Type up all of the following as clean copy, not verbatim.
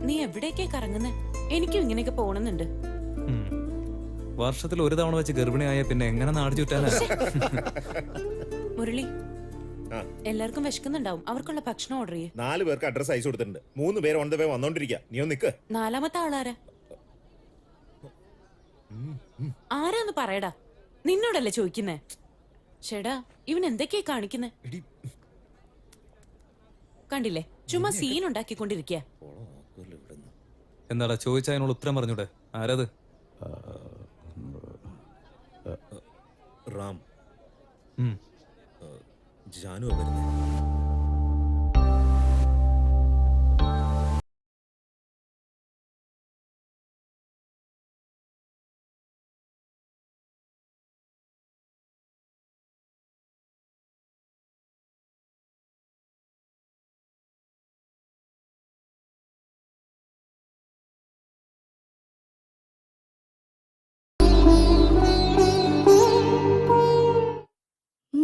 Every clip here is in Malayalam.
നീ എവിടേക്കേ കറങ്ങുന്നേ? എനിക്കും ഇങ്ങനെയൊക്കെ പോണെന്നുണ്ട്. വർഷത്തിൽ ഒരു തവണ വെച്ച് ഗർഭിണിയായ പിന്നെ എങ്ങനെ നാട് ചുറ്റാനാ? മുരളി, എല്ലാവർക്കും വിശക്കുന്നുണ്ടാവും. അവർക്കുള്ള ഭക്ഷണം ഓർഡർ ചെയ്യേ. 4 പേർക്ക് അഡ്രസ് അയച്ചു കൊടുത്തിട്ടുണ്ട്. 3 പേര് ഓൺ ദ വേ വന്നോണ്ടിരിക്കുക. നീ ഒന്ന് നിക്ക്. 4ാമത്തെ ആളാരാ? ആരാന്ന് പറയടാ. നിന്നോടല്ലേ ചോദിക്കുന്നേ? ചേടാ, ഇവൻ എന്തൊക്കെയാ കാണിക്കുന്നേ? കണ്ടില്ലേ, ചുമ്മാ സീൻ ഉണ്ടാക്കിക്കൊണ്ടിരിക്കുക. എന്താടാ ചോദിച്ച അതിനോട് ഉത്തരം പറഞ്ഞൂടെ? ആരത്? റാം. ജാനു വരുന്നേ.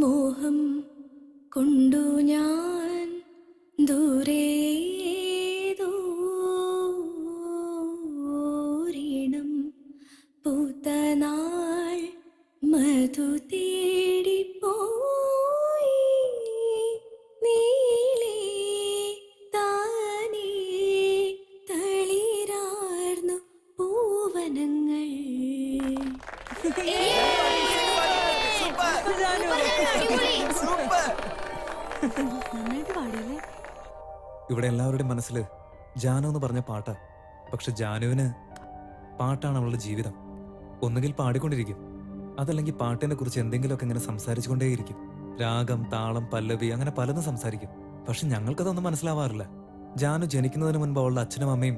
മോഹം കൊണ്ടു ഞാൻ ദൂരേതോരീണം പൂത്തനാൾ മധു തേടിപ്പോയി നീലേ താനേ തളിരാർന്നു പൂവനങ്ങൾ. ഇവിടെ എല്ലാവരുടെയും മനസ്സിൽ ജാനു എന്ന് പറഞ്ഞ പാട്ടാ. പക്ഷെ ജാനുവിന് പാട്ടാണ് അവളുടെ ജീവിതം. ഒന്നുകിൽ പാടിക്കൊണ്ടിരിക്കും, അതല്ലെങ്കിൽ പാട്ടിനെ കുറിച്ച് എന്തെങ്കിലുമൊക്കെ ഇങ്ങനെ സംസാരിച്ചുകൊണ്ടേയിരിക്കും. രാഗം, താളം, പല്ലവി, അങ്ങനെ പലതും സംസാരിക്കും. പക്ഷെ ഞങ്ങൾക്കതൊന്നും മനസ്സിലാവാറില്ല. ജാനു ജനിക്കുന്നതിന് മുൻപ് അവളുടെ അച്ഛനും അമ്മയും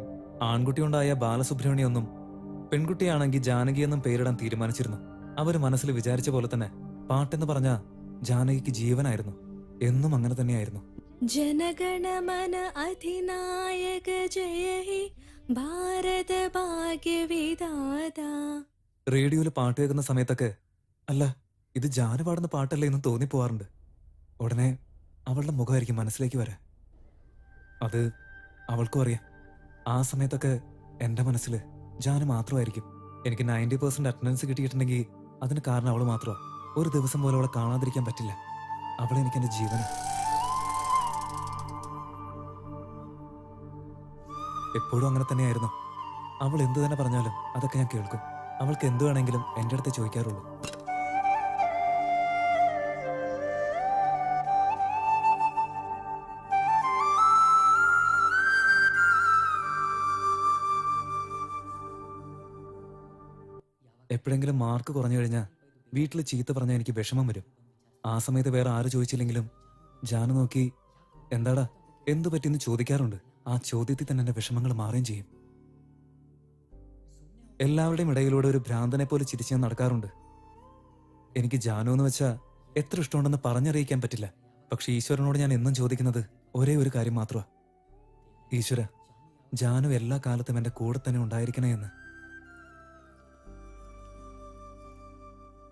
ആൺകുട്ടിയുണ്ടായ ബാലസുബ്രഹ്മണ്യൊന്നും പെൺകുട്ടിയാണെങ്കിൽ ജാനകി എന്നും പേരിടാൻ തീരുമാനിച്ചിരുന്നു. അവര് മനസ്സിൽ വിചാരിച്ച പോലെ തന്നെ പാട്ടെന്ന് പറഞ്ഞ ജാനകിക്ക് ജീവനായിരുന്നു. എന്നും അങ്ങനെ തന്നെയായിരുന്നു. ജനഗണമന അധിനായക ജയ ഹേ ഭാരത ഭാഗ്യവിധാത. റേഡിയോയിൽ പാട്ട് കേൾക്കുന്ന സമയത്തൊക്കെ അല്ല ഇത് ജാനു പാടുന്ന പാട്ടല്ലേ എന്ന് തോന്നിപ്പോവാറുണ്ട്. ഉടനെ അവളുടെ മുഖമായിരിക്കും മനസ്സിലേക്ക് വരാൻ. അത് അവൾക്കും അറിയാം. ആ സമയത്തൊക്കെ എന്റെ മനസ്സിൽ ജാനു മാത്രമായിരിക്കും. എനിക്ക് 90% അറ്റൻഡൻസ് കിട്ടിയിട്ടുണ്ടെങ്കിൽ അതിന് കാരണം അവള് മാത്രമാണ്. ഒരു ദിവസം പോലും അവളെ കാണാതിരിക്കാൻ പറ്റില്ല. അവളെനിക്ക് എന്റെ ജീവന. എപ്പോഴും അങ്ങനെ തന്നെയായിരുന്നു. അവൾ എന്തു തന്നെ പറഞ്ഞാലും അതൊക്കെ ഞാൻ കേൾക്കും. അവൾക്ക് എന്തു വേണമെങ്കിലും എൻ്റെ അടുത്ത് ചോദിക്കാറുള്ളൂ. എപ്പോഴെങ്കിലും മാർക്ക് കുറഞ്ഞു കഴിഞ്ഞാൽ വീട്ടിൽ ചീത്ത പറഞ്ഞാൽ എനിക്ക് വിഷമം വരും. ആ സമയത്ത് വേറെ ആര് ചോദിച്ചില്ലെങ്കിലും ജാനു നോക്കി എന്താടാ എന്തു പറ്റിയെന്ന് ചോദിക്കാറുണ്ട്. ആ ചോദ്യത്തിൽ തന്നെ എന്റെ വിഷമങ്ങൾ മാറുകയും ചെയ്യും. എല്ലാവരുടെയും ഇടയിലൂടെ ഒരു ഭ്രാന്തനെ പോലെ ചിരിച്ച് ഞാൻ നടക്കാറുണ്ട്. എനിക്ക് ജാനു എന്ന് വെച്ചാൽ എത്ര ഇഷ്ടമുണ്ടെന്ന് പറഞ്ഞറിയിക്കാൻ പറ്റില്ല. പക്ഷെ ഈശ്വരനോട് ഞാൻ എന്നും ചോദിക്കുന്നത് ഒരേ ഒരു കാര്യം മാത്രമാ. ഈശ്വര, ജാനു എല്ലാ കാലത്തും എന്റെ കൂടെ തന്നെ ഉണ്ടായിരിക്കണേ എന്ന്.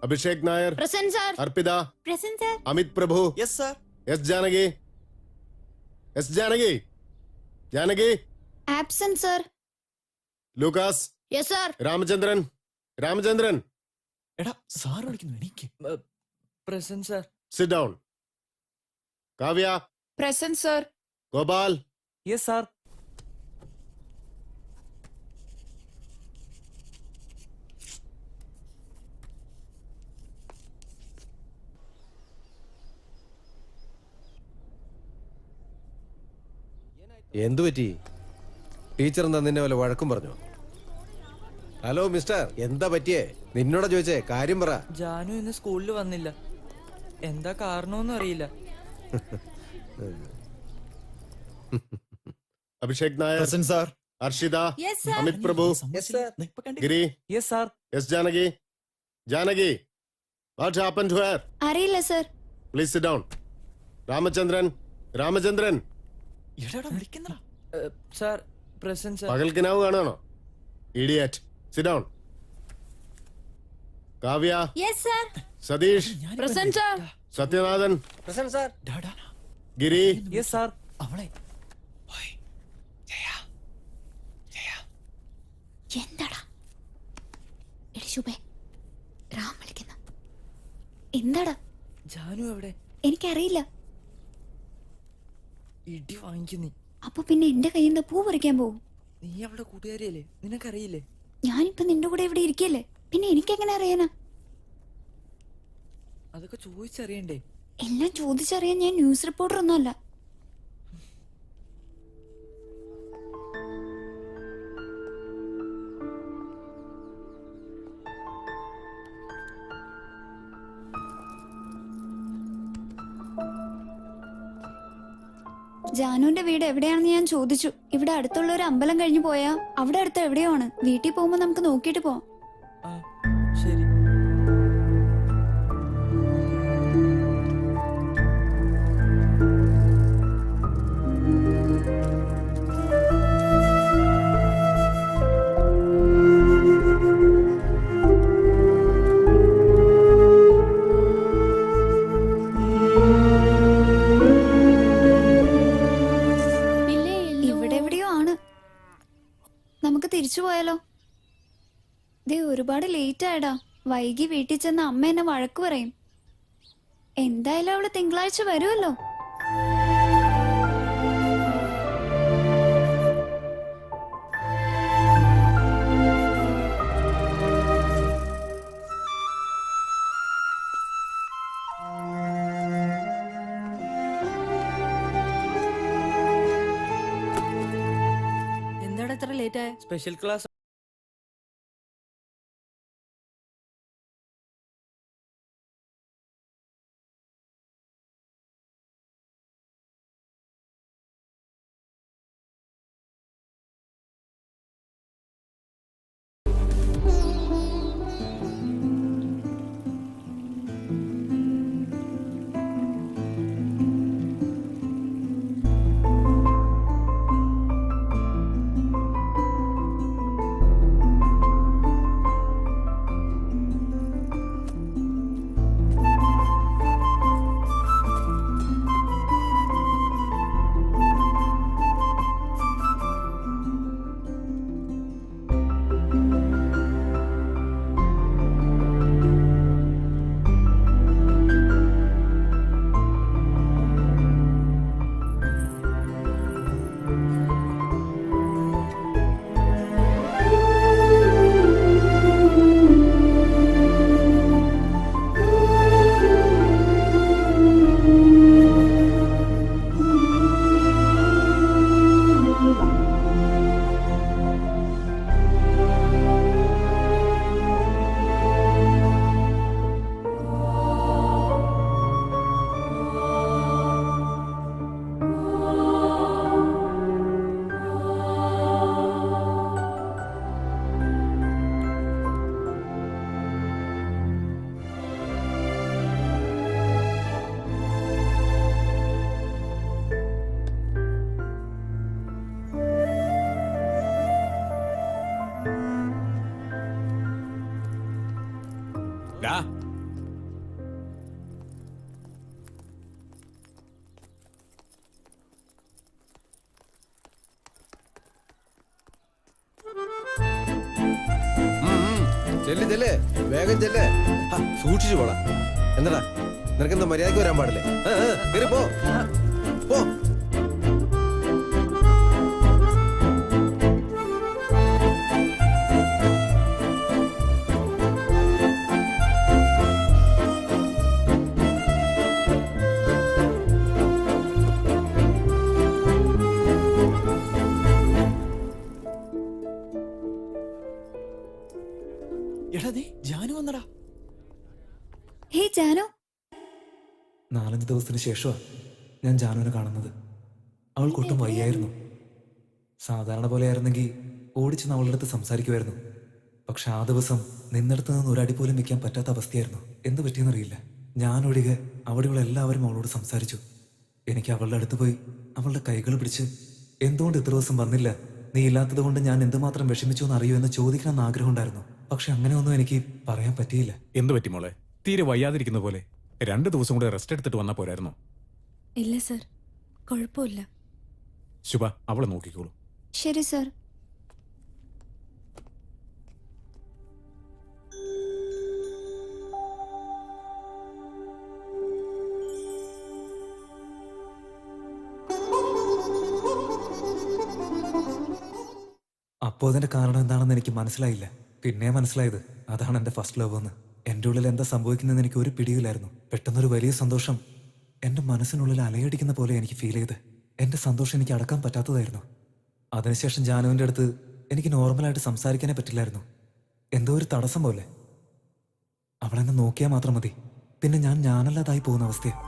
Abhishek Nair present sir. Arpita present sir. Amit Prabhu yes sir. S Janaki Janaki absent sir. Lucas yes sir. Ramachandran എടാ സാർ വിളിക്കുന്നു, എനിക്ക് present sir. Sit down. Kavya present sir. Gopal yes sir. എന്തു പറ്റി? ടീച്ചർ എന്താ നിന്നെ വല്ല വഴക്കും പറഞ്ഞു? ഹലോ മിസ്റ്റർ, എന്താ പറ്റിയേ? നിന്നോടാ ചോദിച്ചേ, കാര്യം പറ. ജാനു ഇന്ന് സ്കൂളിൽ വന്നില്ല. എന്താ കാരണമൊന്നും അറിയില്ല. Abhishek Nair present sir. Arshita yes sir. Amit Prabhu Giri yes sir. S Janaki what happened to her? അറിയില്ല sir. Please sit down. Ramachandran എടാ വിളിക്കുന്നടാ. Sir present sir. പകൽ കിനാവ് കാണുകയാണോ? Idiot. Sit down. Kavya yes sir. Satish present sir. Sathyanathan ഡാ, ഗിരി യെസ് സാർ. അവളെ എന്താടാ എടി ശുഭേ, റാം വിളിക്കുന്ന. എന്താടാ? ജാനു എവിടെ? എനിക്കറിയില്ല. ഇടി വാങ്ങിക്കുന്നീ. അപ്പൊ പിന്നെ എന്റെ കയ്യിൽ നിന്ന് പൂ പറിക്കാൻ പോവും? നീ അവളുടെ കൂട്ടുകാരിയല്ലേ, നിനക്കറിയില്ലേ? ഞാനിപ്പോ നിന്റെ കൂടെ ഇവിടെ ഇരിക്കല്ലേ, പിന്നെ എനിക്കെങ്ങനെ അറിയാനാ? അതൊക്കെ ചോദിച്ചറിയണ്ടേ? എല്ലാം ചോദിച്ചറിയാൻ ഞാൻ ന്യൂസ് റിപ്പോർട്ടർ ഒന്നുമല്ല. ജാനുവിന്റെ വീട് എവിടെയാണെന്ന് ഞാൻ ചോദിച്ചു. ഇവിടെ അടുത്തുള്ള ഒരു അമ്പലം കഴിഞ്ഞു പോയാ അവിടെ അടുത്ത് എവിടെയോ ആണ്. വീട്ടിൽ പോകുമ്പോ നമുക്ക് നോക്കിയിട്ട് പോവാം. ആ ശരി. ഇവിടെ എവിടെയോ ആണ്. നമുക്ക് തിരിച്ചു പോയാലോ? ദേ ഒരുപാട് ലേറ്റ് ആയടാ. വൈകി വീട്ടിൽ ചെന്ന അമ്മ എന്നെ വഴക്ക് പറയും. എന്തായാലും അവള് തിങ്കളാഴ്ച വരുമല്ലോ. എന്താടാ ഇത്ര ലേറ്റ് ആയ? Special class. ചെല്ല് ചെല്ല്, വേഗം ചെല്ല്. സൂക്ഷിച്ചു പോടാ. എന്താടാ നിനക്കെന്താ മര്യാദക്ക് വരാൻ പാടില്ലേ? കേറി പോ പോ. എടാ നീ ജാനു വന്നടാ. ഹേ ജാനു. 4-5 ദിവസത്തിന് ശേഷമാണ് ഞാൻ ജാനുവിനെ കാണുന്നത്. അവൾക്കൊട്ടും വയ്യായിരുന്നു. സാധാരണ പോലെ ആയിരുന്നെങ്കിൽ ഓടിച്ചെന്ന് അവളുടെ അടുത്ത് സംസാരിക്കുമായിരുന്നു. പക്ഷെ ആ ദിവസം നിന്നിടത്ത് നിന്ന് ഒരടി പോലും വെക്കാൻ പറ്റാത്ത അവസ്ഥയായിരുന്നു. എന്ത് പറ്റിയെന്നറിയില്ല. ഞാനൊഴികെ അവിടെയുള്ള എല്ലാവരും അവളോട് സംസാരിച്ചു. എനിക്ക് അവളുടെ അടുത്ത് പോയി അവളുടെ കൈകൾ പിടിച്ച് എന്തുകൊണ്ട് ഇത്ര ദിവസം വന്നില്ല, നീ ഇല്ലാത്തത് കൊണ്ട് ഞാൻ എന്തുമാത്രം വിഷമിച്ചു എന്ന് അറിയൂ എന്ന് ചോദിക്കണമെന്ന് ആഗ്രഹം ഉണ്ടായിരുന്നു. പക്ഷെ അങ്ങനെയൊന്നും എനിക്ക് പറയാൻ പറ്റിയില്ല. എന്തു പറ്റി മോളെ? തീരെ വയ്യാതിരിക്കുന്ന പോലെ 2 ദിവസം കൂടെ റെസ്റ്റ് എടുത്തിട്ട് വന്നാ പോരായിരുന്നോ? ഇല്ല സർ, കുഴപ്പമില്ല. ശുഭ, അവളെ നോക്കിക്കോളൂ. ശരി സർ. അപ്പോൾ അതിന്റെ കാരണം എന്താണെന്ന് എനിക്ക് മനസ്സിലായില്ല. പിന്നെ മനസ്സിലായത് അതാണ് എൻ്റെ ഫസ്റ്റ് ലവ് എന്ന്. എൻ്റെ ഉള്ളിൽ എന്താ സംഭവിക്കുന്നതെന്ന് എനിക്ക് ഒരു പിടിയില്ലായിരുന്നു. പെട്ടെന്നൊരു വലിയ സന്തോഷം എൻ്റെ മനസ്സിനുള്ളിൽ അലയടിക്കുന്ന പോലെ എനിക്ക് ഫീൽ ചെയ്ത്. എൻ്റെ സന്തോഷം എനിക്ക് അടക്കാൻ പറ്റാത്തതായിരുന്നു. അതിനുശേഷം ജാനുവിൻ്റെ അടുത്ത് എനിക്ക് നോർമലായിട്ട് സംസാരിക്കാനേ പറ്റില്ലായിരുന്നു. എന്തോ ഒരു തടസ്സം പോലെ. അവളെന്നെ നോക്കിയാൽ മാത്രം മതി, പിന്നെ ഞാനല്ലാതായി പോകുന്ന അവസ്ഥയാണ്.